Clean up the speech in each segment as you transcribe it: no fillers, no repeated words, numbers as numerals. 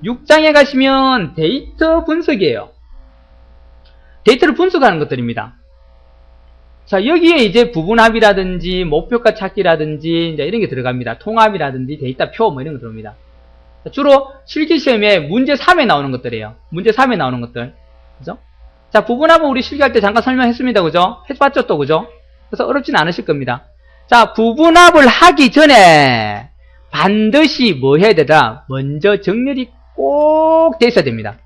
6장에 가시면 데이터 분석이에요. 데이터를 분석하는 것들입니다. 자, 여기에 이제 부분합이라든지 목표가 찾기라든지 이제 이런 게 들어갑니다. 통합이라든지 데이터표 뭐 이런 거 들어옵니다. 자, 주로 실기시험에 문제 3에 나오는 것들이에요. 문제 3에 나오는 것들. 그죠? 자, 부분합은 우리 실기할 때 잠깐 설명했습니다. 그죠? 해봤죠 또, 그죠? 그래서 어렵진 않으실 겁니다. 자, 부분합을 하기 전에 반드시 뭐 해야 되더라? 먼저 정렬이 꼭 돼 있어야 됩니다.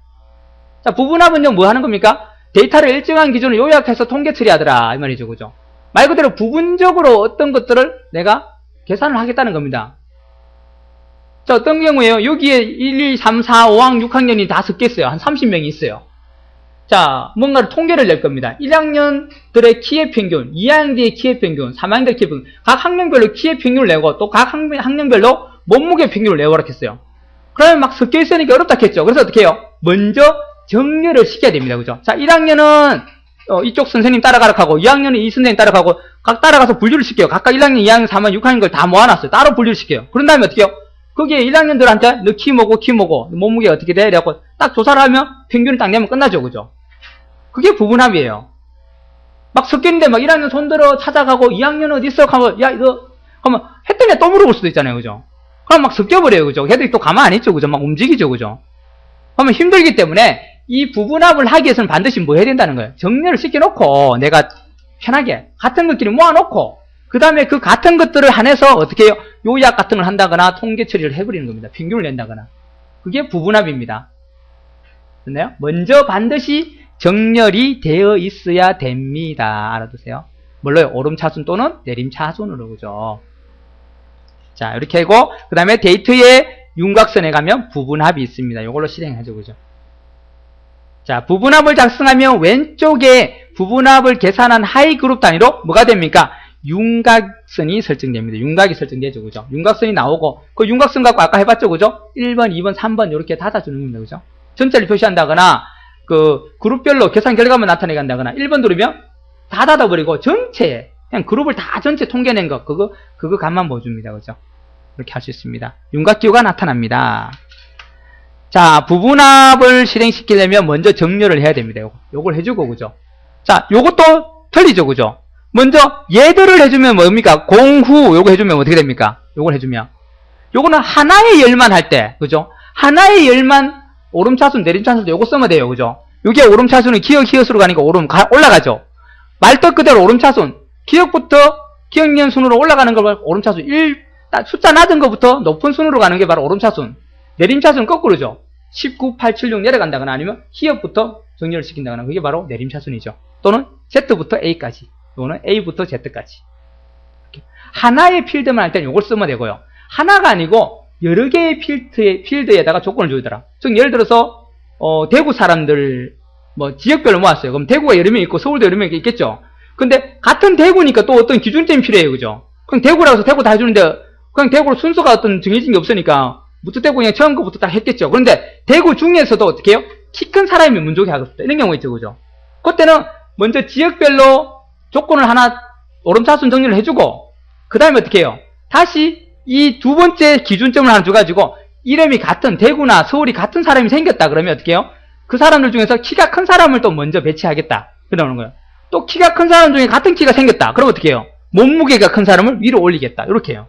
자, 부분합은요, 뭐 하는 겁니까? 데이터를 일정한 기준으로 요약해서 통계 처리하더라. 이 말이죠. 그죠? 말 그대로 부분적으로 어떤 것들을 내가 계산을 하겠다는 겁니다. 자, 어떤 경우에요? 여기에 1, 2, 3, 4, 5학, 6학년이 다 섞였어요. 한 30명이 있어요. 자, 뭔가를 통계를 낼 겁니다. 1학년들의 키의 평균, 2학년들의 키의 평균, 3학년들의 키의 평균, 각 학년별로 키의 평균을 내고 또 각 학년별로 몸무게 평균을 내고 그렇게 했어요. 그러면 막 섞여 있으니까 어렵다 했죠. 그래서 어떻게 해요? 먼저 정렬을 시켜야 됩니다. 그죠? 자, 1학년은 이쪽 선생님 따라가라 하고 2학년은 이 선생님 따라가고 각 따라가서 분류를 시켜요. 각각 1학년, 2학년, 3학년, 6학년 걸 다 모아놨어요. 따로 분류를 시켜요. 그런 다음에 어떻게 해요? 거기에 1학년들한테 너 키 뭐고 몸무게 어떻게 돼? 이래갖고 딱 조사를 하면 평균을 딱 내면 끝나죠. 그죠? 그게 부분합이에요. 막 섞이는데 막 1학년 손들어 찾아가고 2학년은 어디 있어? 하면 야 이거 하면 했더니 또 물어볼 수도 있잖아요. 그죠? 그럼 막 섞여버려요. 그죠? 애들이 또 가만 안 있죠. 그죠? 막 움직이죠. 그죠? 그러면 힘들기 때문에 이 부분합을 하기 위해서는 반드시 뭐 해야 된다는 거예요. 정렬을 시켜놓고 내가 편하게 같은 것끼리 모아놓고 그 다음에 그 같은 것들을 한해서 어떻게 해요? 요약 같은 걸 한다거나 통계 처리를 해버리는 겁니다. 평균을 낸다거나. 그게 부분합입니다. 됐나요? 먼저 반드시 정렬이 되어 있어야 됩니다. 알아두세요. 뭘로요? 오름차순 또는 내림차순으로. 그죠? 자, 이렇게 하고 그 다음에 데이터의 윤곽선에 가면 부분합이 있습니다. 이걸로 실행하죠. 그죠? 자, 부분합을 작성하면 왼쪽에 부분합을 계산한 하위 그룹 단위로 뭐가 됩니까? 윤곽선이 설정됩니다. 윤곽이 설정되죠. 그죠? 윤곽선이 나오고, 그 윤곽선 갖고 아까 해봤죠. 그죠? 1번, 2번, 3번 이렇게 닫아주는 겁니다. 그죠? 전체를 표시한다거나, 그, 그룹별로 계산 결과만 나타내게 한다거나, 1번 누르면 다 닫아버리고, 전체, 그냥 그룹을 다 전체 통계낸 거, 그거 값만 보여줍니다. 그죠? 이렇게 할 수 있습니다. 윤곽기호가 나타납니다. 자, 부분합을 실행시키려면 먼저 정렬을 해야 됩니다. 요걸 해주고, 그죠? 자, 요것도 틀리죠. 그죠? 먼저 얘들을 해주면 뭡니까? 공후 요거 해주면 어떻게 됩니까? 요걸 해주면 요거는 하나의 열만 할 때, 그죠? 하나의 열만 오름차순 내림차순 요거 쓰면 돼요. 그죠? 요게 오름차순은 기억 히읗으로 가니까 올라가죠. 말뜻 그대로 오름차순 기억부터 기억년 순으로 올라가는 걸 오름차순 1 숫자 낮은 것부터 높은 순으로 가는 게 바로 오름차순. 내림차순은 거꾸로죠. 19, 8, 7, 6 내려간다거나 아니면 히읗부터 정렬을 시킨다거나 그게 바로 내림차순이죠. 또는 Z부터 A까지. 요거는 A부터 Z까지. 하나의 필드만 할 때는 요걸 쓰면 되고요. 하나가 아니고 여러 개의 필드에다가 조건을 주더라. 즉 예를 들어서 대구 사람들 뭐 지역별로 모았어요. 그럼 대구가 여러 명 있고 서울도 여러 명 있겠죠. 근데 같은 대구니까 또 어떤 기준점이 필요해요. 그죠? 그럼 대구라고 해서 대구 다 해주는데 그냥 대구로 순서가 어떤 정해진 게 없으니까 무투대구 그냥 처음 거부터 딱 했겠죠. 그런데 대구 중에서도 어떻게 해요? 키 큰 사람이 문족이 하겠다. 이런 경우가 있죠. 그죠? 그때는 먼저 지역별로 조건을 하나 오름차순 정리를 해주고 그 다음에 어떻게 해요? 다시 이 두 번째 기준점을 하나 줘가지고 이름이 같은 대구나 서울이 같은 사람이 생겼다 그러면 어떻게 해요? 그 사람들 중에서 키가 큰 사람을 또 먼저 배치하겠다 그러는 거예요. 또 키가 큰 사람 중에 같은 키가 생겼다 그러면 어떻게 해요? 몸무게가 큰 사람을 위로 올리겠다 이렇게 해요.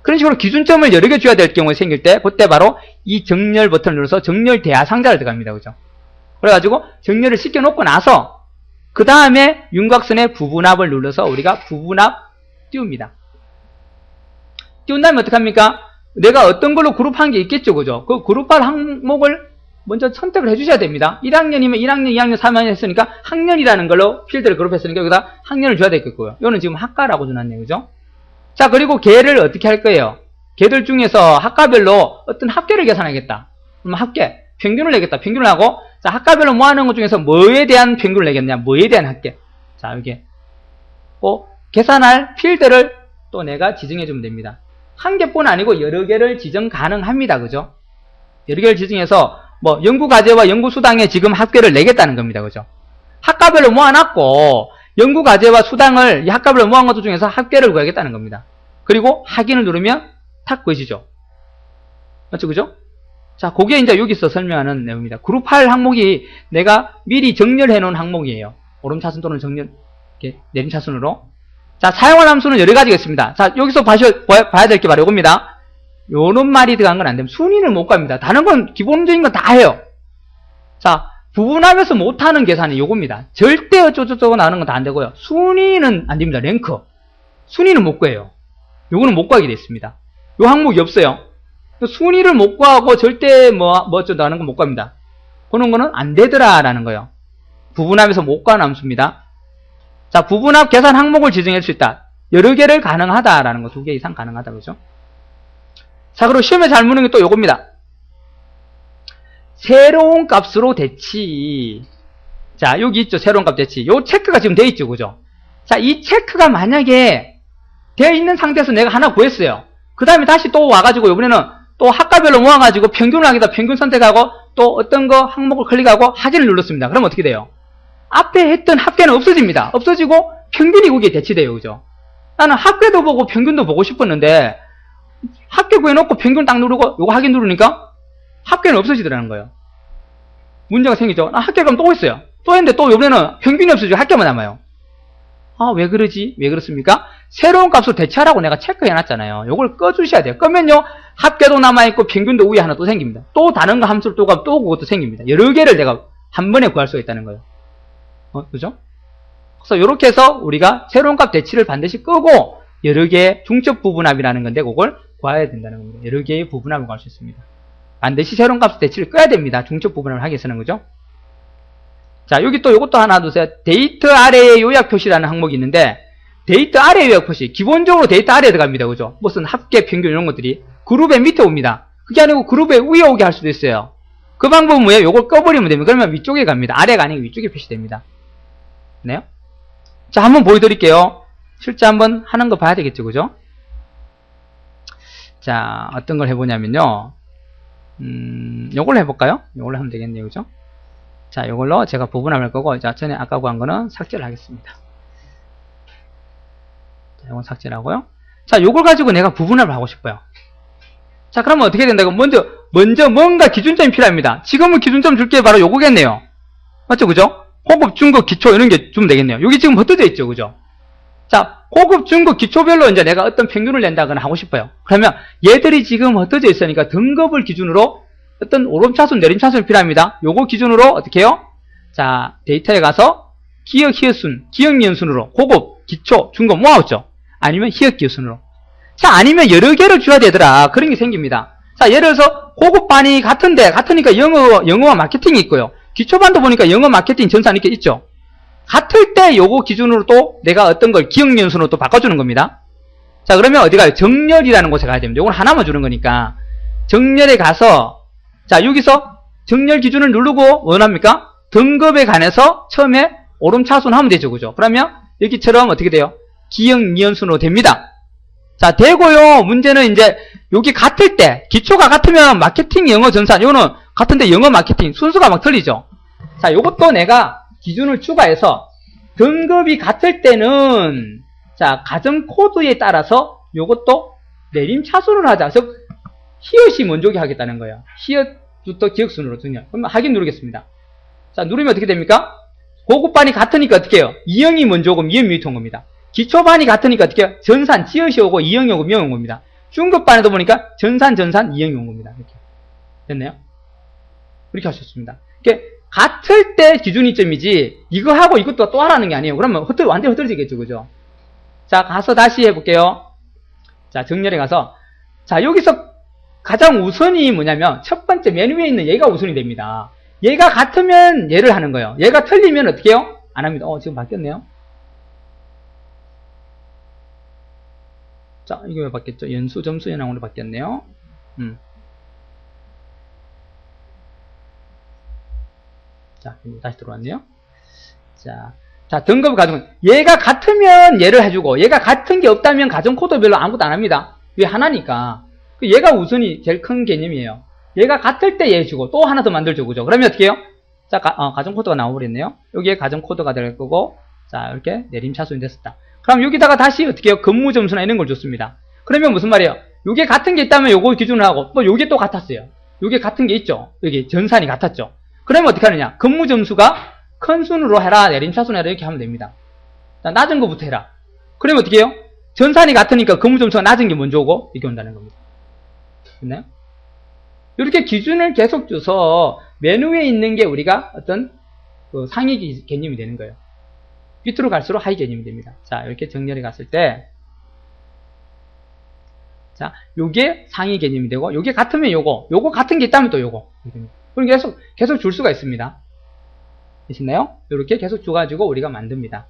그런 식으로 기준점을 여러 개 줘야 될 경우에 생길 때 그때 바로 이 정렬 버튼을 눌러서 정렬 대하 상자를 들어갑니다. 그죠? 그래가지고 정렬을 시켜놓고 나서 그 다음에 윤곽선의 부분합을 눌러서 우리가 부분합 띄웁니다. 띄운 다음에 어떡합니까? 내가 어떤 걸로 그룹한 게 있겠죠. 그죠? 그 그룹할 항목을 먼저 선택을 해주셔야 됩니다. 1학년이면 1학년, 2학년, 3학년 했으니까 학년이라는 걸로 필드를 그룹했으니까 여기다 학년을 줘야 되겠고요. 이거는 지금 학과라고 줘놨네요. 그죠? 자, 그리고 걔를 어떻게 할 거예요? 걔들 중에서 학과별로 어떤 합계를 계산하겠다. 그러면 합계, 평균을 내겠다. 평균을 하고, 자, 학과별로 모아놓은 것 중에서 뭐에 대한 평균을 내겠냐? 뭐에 대한 합계. 자, 여기. 계산할 필드를 또 내가 지정해주면 됩니다. 한 개뿐 아니고 여러 개를 지정 가능합니다. 그죠? 여러 개를 지정해서, 연구과제와 연구수당에 지금 합계를 내겠다는 겁니다. 그죠? 학과별로 모아놨고, 연구과제와 수당을 이 학과별로 모아놓은 것 중에서 합계를 구하겠다는 겁니다. 그리고 확인을 누르면 탁 보이시죠? 맞죠? 그죠? 자, 그게 이제 여기서 설명하는 내용입니다. 그룹 8 항목이 내가 미리 정렬해 놓은 항목이에요. 오름차순 또는 정렬, 이렇게 내림차순으로. 자, 사용할 함수는 여러 가지가 있습니다. 자, 여기서 봐야 될 게 바로 이겁니다. 요런 말이 들어간 건 안 됩니다. 순위를 못 갑니다. 다른 건 기본적인 건 다 해요. 자, 부분합에서 못하는 계산이 요겁니다. 절대 어쩌고저쩌고 나오는 건 다 안 되고요. 순위는 안 됩니다. 랭크. 순위는 못 구해요. 요거는 못 구하게 돼 있습니다. 요 항목이 없어요. 순위를 못 구하고 절대 어쩌고 나오는 건 못 구합니다. 그런 거는 안 되더라라는 거예요. 부분합에서 못 구하는 함수입니다. 자, 부분합 계산 항목을 지정할 수 있다. 여러 개를 가능하다라는 거, 2개 이상 가능하다, 그죠? 자, 그리고 시험에 잘 묻는 게 또 요겁니다. 새로운 값으로 대치. 자, 여기 있죠. 새로운 값 대치. 요 체크가 지금 돼 있죠. 그죠? 자, 이 체크가 만약에 되어 있는 상태에서 내가 하나 구했어요. 그 다음에 다시 또 와가지고, 이번에는 또 학과별로 모아가지고 평균을 하기다 평균 선택하고 또 어떤 거 항목을 클릭하고 확인을 눌렀습니다. 그럼 어떻게 돼요? 앞에 했던 합계는 없어집니다. 없어지고 평균이 거기에 대치돼요. 그죠? 나는 합계도 보고 평균도 보고 싶었는데 합계 구해놓고 평균 딱 누르고 요거 확인 누르니까 합계는 없어지더라는 거예요. 문제가 생기죠. 합계 그럼 또 있어요. 또 했는데 또 이번에는 평균이 없어지고 합계만 남아요. 아, 왜 그러지? 왜 그렇습니까? 새로운 값으로 대체하라고 내가 체크해놨잖아요. 요걸 꺼주셔야 돼요. 끄면요, 합계도 남아있고 평균도 위에 하나 또 생깁니다. 또 다른 거 함수를 또 가면 또 그것도 생깁니다. 여러 개를 내가 한 번에 구할 수가 있다는 거예요. 그죠? 그래서 요렇게 해서 우리가 새로운 값 대치를 반드시 끄고 여러 개의 중첩 부분합이라는 건데 그걸 구해야 된다는 겁니다. 여러 개의 부분합을 구할 수 있습니다. 반드시 새로운 값 대치를 꺼야 됩니다. 중첩 부분합을 하기 위해서는, 그죠? 자, 여기 또 요것도 하나 두세요. 데이터 아래의 요약 표시라는 항목이 있는데, 데이터 아래의 요약 표시. 기본적으로 데이터 아래에 들어갑니다. 그죠? 무슨 합계, 평균 이런 것들이 그룹의 밑에 옵니다. 그게 아니고 그룹의 위에 오게 할 수도 있어요. 그 방법은 뭐예요? 요걸 꺼버리면 됩니다. 그러면 위쪽에 갑니다. 아래가 아니고 위쪽에 표시됩니다. 네요? 자, 한번 보여드릴게요. 실제 한번 하는 거 봐야 되겠죠. 그죠? 자, 어떤 걸 해보냐면요. 요걸 해볼까요? 요걸로 하면 되겠네요. 그죠? 자, 요걸로 제가 부분합을 거고, 자, 전에 아까 구한 거는 삭제를 하겠습니다. 자, 요건 삭제를 하고요. 자, 요걸 가지고 내가 부분합을 하고 싶어요. 자, 그러면 어떻게 된다고? 먼저 뭔가 기준점이 필요합니다. 지금은 기준점 줄 게 바로 요거겠네요. 맞죠? 그죠? 고급, 중급, 기초 이런 게 주면 되겠네요. 여기 지금 흩어져 있죠. 그죠? 자, 고급, 중급, 기초별로 이제 내가 어떤 평균을 낸다거나 하고 싶어요. 그러면 얘들이 지금 흩어져 있으니까 등급을 기준으로 어떤 오름차순, 내림차순이 필요합니다. 요거 기준으로 어떻게 해요? 자, 데이터에 가서 기억, 희엇순, 기억, 미연순으로 고급, 기초, 중급 모아왔죠. 아니면 희역, 기억순으로. 자, 아니면 여러 개를 줘야 되더라. 그런 게 생깁니다. 자, 예를 들어서 고급반이 같으니까 영어와 마케팅이 있고요. 기초반도 보니까 영어, 마케팅, 전산 이렇게 있죠. 같을 때 요거 기준으로 또 내가 어떤 걸 기억, 미연순으로 또 바꿔주는 겁니다. 자, 그러면 어디 가요? 정렬이라는 곳에 가야 됩니다. 요건 하나만 주는 거니까. 정렬에 가서 자, 여기서 정렬 기준을 누르고 원합니까? 등급에 관해서 처음에 오름차순 하면 되죠. 그죠? 그러면 여기처럼 어떻게 돼요? 기억, 미연순으로 됩니다. 자, 되고요. 문제는 이제 여기 같을 때 기초가 같으면 마케팅, 영어, 전산 요거는 같은데 영어, 마케팅 순수가 막 틀리죠. 자, 요것도 내가 기준을 추가해서 등급이 같을 때는 자, 가정 코드에 따라서 요것도 내림차순을 하자. 즉 히읗이 먼저게 하겠다는 거예요. 히읗부터 기억순으로 정렬. 그러면 확인 누르겠습니다. 자, 누르면 어떻게 됩니까? 고급반이 같으니까 어떻게 해요? 이형이 먼저 오고 미형 밑에 온 겁니다. 기초반이 같으니까 어떻게 해요? 전산, 지읒이 오고 이형이 오고 미형이 온 겁니다. 중급반에도 보니까 전산, 이형이 온 겁니다. 이렇게. 됐나요? 이렇게 하셨습니다. 이렇게 같을 때 기준이점이지 이거 하고 이것도 또 하라는 게 아니에요. 그러면 완전히 흐트러지겠죠. 그죠? 자, 가서 다시 해볼게요. 자, 정렬에 가서 자, 여기서 가장 우선이 뭐냐면 첫 번째 맨 위에 있는 얘가 우선이 됩니다. 얘가 같으면 얘를 하는 거예요. 얘가 틀리면 어떻게 해요? 안 합니다. 지금 바뀌었네요. 자, 이게 왜 바뀌었죠? 연수, 점수, 연항으로 바뀌었네요. 자, 다시 들어왔네요. 자, 등급을 가지고 얘가 같으면 얘를 해주고 얘가 같은 게 없다면 가정 코드별로 아무것도 안 합니다. 왜 하나니까. 얘가 우선이 제일 큰 개념이에요. 얘가 같을 때 얘 주고 또 하나 더 만들죠. 그죠? 그러면 어떻게 해요? 자, 가정 코드가 나와버렸네요. 여기에 가정 코드가 될 거고, 자, 이렇게 내림차순이 됐었다. 그럼 여기다가 다시 어떻게 해요? 근무 점수나 이런 걸 줬습니다. 그러면 무슨 말이에요? 요게 같은 게 있다면 요거 기준으로 하고, 또 요게 또 같았어요. 요게 같은 게 있죠. 여기 전산이 같았죠. 그러면 어떻게 하느냐? 근무 점수가 큰 순으로 해라, 내림차순 해라, 이렇게 하면 됩니다. 자, 낮은 거부터 해라. 그러면 어떻게 해요? 전산이 같으니까 근무 점수가 낮은 게 먼저 오고, 이렇게 온다는 겁니다. 됐나요? 이렇게 기준을 계속 줘서 메뉴에 있는 게 우리가 어떤 그 상위 개념이 되는 거예요. 밑으로 갈수록 하위 개념이 됩니다. 자, 이렇게 정렬해 갔을 때, 자, 요게 상위 개념이 되고, 요게 같으면 요거 같은 게 있다면 또 요거. 그럼 계속 줄 수가 있습니다. 되시나요? 이렇게 계속 줘가지고 우리가 만듭니다.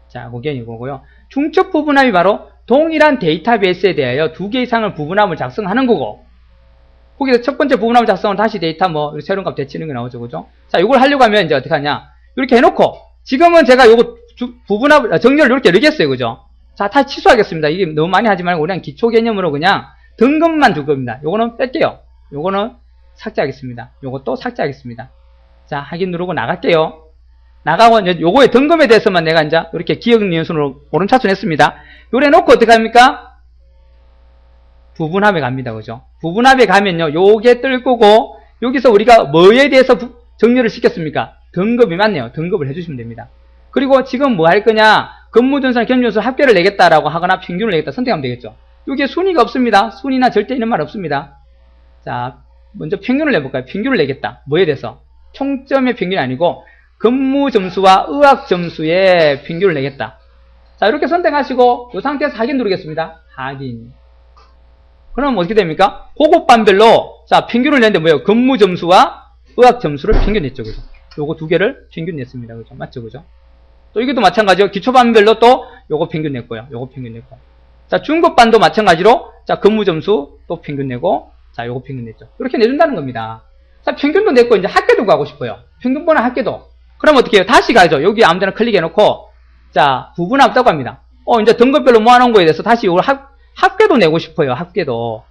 자, 그게 이거고요. 중첩 부분합이 바로 동일한 데이터베이스에 대하여 2개 이상의 부분합을 작성하는 거고, 거기서 첫 번째 부분합을 작성을 다시 데이터 새로운 값 대치는 게 나오죠, 그죠? 자, 이걸 하려고 하면 이제 어떻게 하냐? 이렇게 해놓고, 지금은 제가 요거 부분합, 정렬을 이렇게 넣겠어요, 그죠? 자, 다시 취소하겠습니다. 이게 너무 많이 하지 말고 그냥 기초 개념으로 그냥 등급만 줄 겁니다. 요거는 뺄게요. 요거는 삭제하겠습니다. 요것도 삭제하겠습니다. 자, 확인 누르고 나갈게요. 나가고 이제 요거의 등급에 대해서만 내가 이제 이렇게 기억 연순으로 오른차순 했습니다. 요래 놓고 어떻게 합니까? 부분합에 갑니다. 그죠? 부분합에 가면요, 요게 뜰 거고, 여기서 우리가 뭐에 대해서 정렬을 시켰습니까? 등급이 맞네요. 등급을 해주시면 됩니다. 그리고 지금 뭐 할 거냐? 근무전산 겸용수 합계를 내겠다라고 하거나 평균을 내겠다 선택하면 되겠죠. 이게 순위가 없습니다. 순위나 절대 있는 말 없습니다. 자, 먼저 평균을 내볼까요? 평균을 내겠다. 뭐에 대해서? 총점의 평균이 아니고 근무 점수와 의학 점수의 평균을 내겠다. 자, 이렇게 선택하시고 이 상태에서 확인 누르겠습니다. 확인. 그럼 어떻게 됩니까? 고급반별로 자, 평균을 냈는데 뭐예요? 근무 점수와 의학 점수를 평균 냈죠. 그죠? 요거 두 개를 평균 냈습니다. 그죠? 맞죠? 그죠? 또 이것도 마찬가지요. 기초반별로 또 요거 평균 냈고요. 요거 평균 냈고. 자, 중급반도 마찬가지로 자, 근무 점수 또 평균 내고 자, 요거 평균 냈죠. 이렇게 내준다는 겁니다. 자, 평균도 냈고 이제 합계도 가고 싶어요. 평균보다 합계도. 그럼 어떻게 해요? 다시 가야죠. 여기 아무데나 클릭해 놓고 자, 부분합 없다고 합니다. 이제 등급별로 모아놓은 거에 대해서 다시 이걸 합계도 내고 싶어요. 합계도.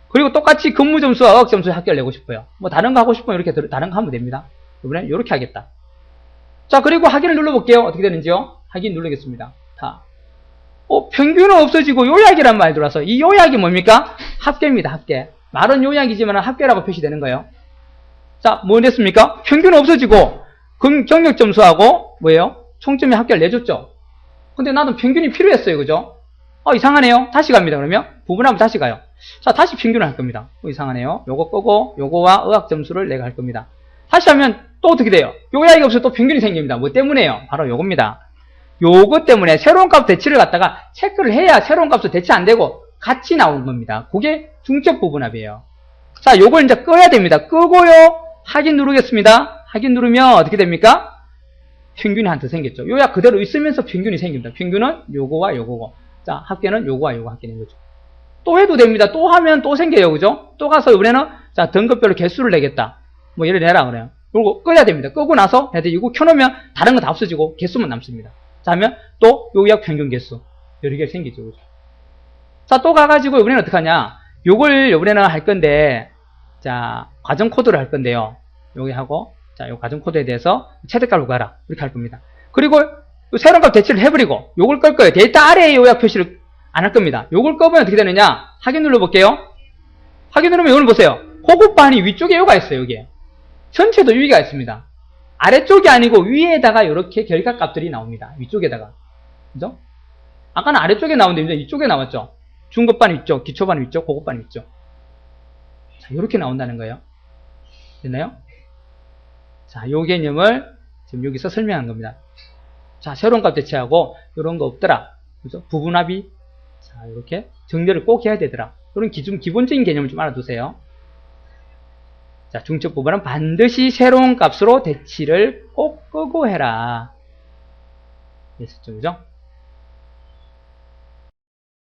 그리고 똑같이 근무 점수와 의학 점수의 합계를 내고 싶어요. 뭐 다른 거 하고 싶으면 이렇게 다른 거 하면 됩니다. 이번엔 이렇게 하겠다. 자, 그리고 확인을 눌러볼게요. 어떻게 되는지요? 확인 누르겠습니다. 다. 평균은 없어지고 요약이란 말 들어와서 이 요약이 뭡니까? 합계입니다. 합계. 말은 요약이지만 합계라고 표시되는 거예요. 자, 뭐 됐습니까? 평균은 없어지고 경력 점수하고 뭐예요? 총점의 합계를 내줬죠. 근데 나도 평균이 필요했어요. 그죠? 이상하네요. 다시 갑니다. 그러면 부분하면 다시 가요. 자, 다시 평균을 할 겁니다. 이상하네요. 요거 끄고 요거와 의학 점수를 내가 할 겁니다. 다시 하면 또 어떻게 돼요? 요약이 없어서 또 평균이 생깁니다. 뭐 때문에요? 바로 요겁니다. 요거 때문에 새로운 값 대치를 갖다가 체크를 해야 새로운 값도 대치 안 되고 같이 나오는 겁니다. 그게 중첩 부분합이에요. 자, 요걸 이제 꺼야 됩니다. 끄고요. 확인 누르겠습니다. 확인 누르면 어떻게 됩니까? 평균이 하나 더 생겼죠. 요약 그대로 있으면서 평균이 생깁니다. 평균은 요거와 요거고. 자, 합계는 요거와 요거 합계는 거죠. 또 해도 됩니다. 또 하면 또 생겨요. 그죠? 또 가서 이번에는 자, 등급별로 개수를 내겠다. 뭐 예를 내라 그래요. 그리고 꺼야 됩니다. 끄고 나서 이거 켜놓으면 다른 거 다 없어지고 개수만 남습니다. 자, 하면 또 요약 평균 개수 여러 개가 생기죠. 그죠? 자, 또 가가지고 이번에는 어떻게 하냐? 요걸 이번에는 할 건데 자, 과정 코드를 할 건데요. 여기 하고 자, 요 과정 코드에 대해서 최대값을 구하라. 이렇게 할 겁니다. 그리고 새로운 값 대치를 해버리고 요걸 끌 거예요. 데이터 아래에 요약 표시를 안 할 겁니다. 요걸 꺼보면 어떻게 되느냐? 확인 눌러볼게요. 확인 누르면 이걸 보세요. 호급반이 위쪽에 요가 있어요. 여기에. 전체도 위가 있습니다. 아래쪽이 아니고 위에다가 이렇게 결과값들이 나옵니다. 위쪽에다가. 그죠? 아까는 아래쪽에 나오는데 이제 이쪽에 나왔죠. 중급반 위쪽, 기초반 위쪽, 고급반 위쪽. 자, 이렇게 나온다는 거예요. 됐나요? 자, 요 개념을 지금 여기서 설명한 겁니다. 자, 새로운 값 대체하고 이런 거 없더라. 그죠? 부분합이 자, 이렇게 정렬을 꼭 해야 되더라. 이런 기본적인 개념을 좀 알아두세요. 자, 중첩 부분은 반드시 새로운 값으로 대치를 꼭 끄고 해라. 됐었죠, 그죠?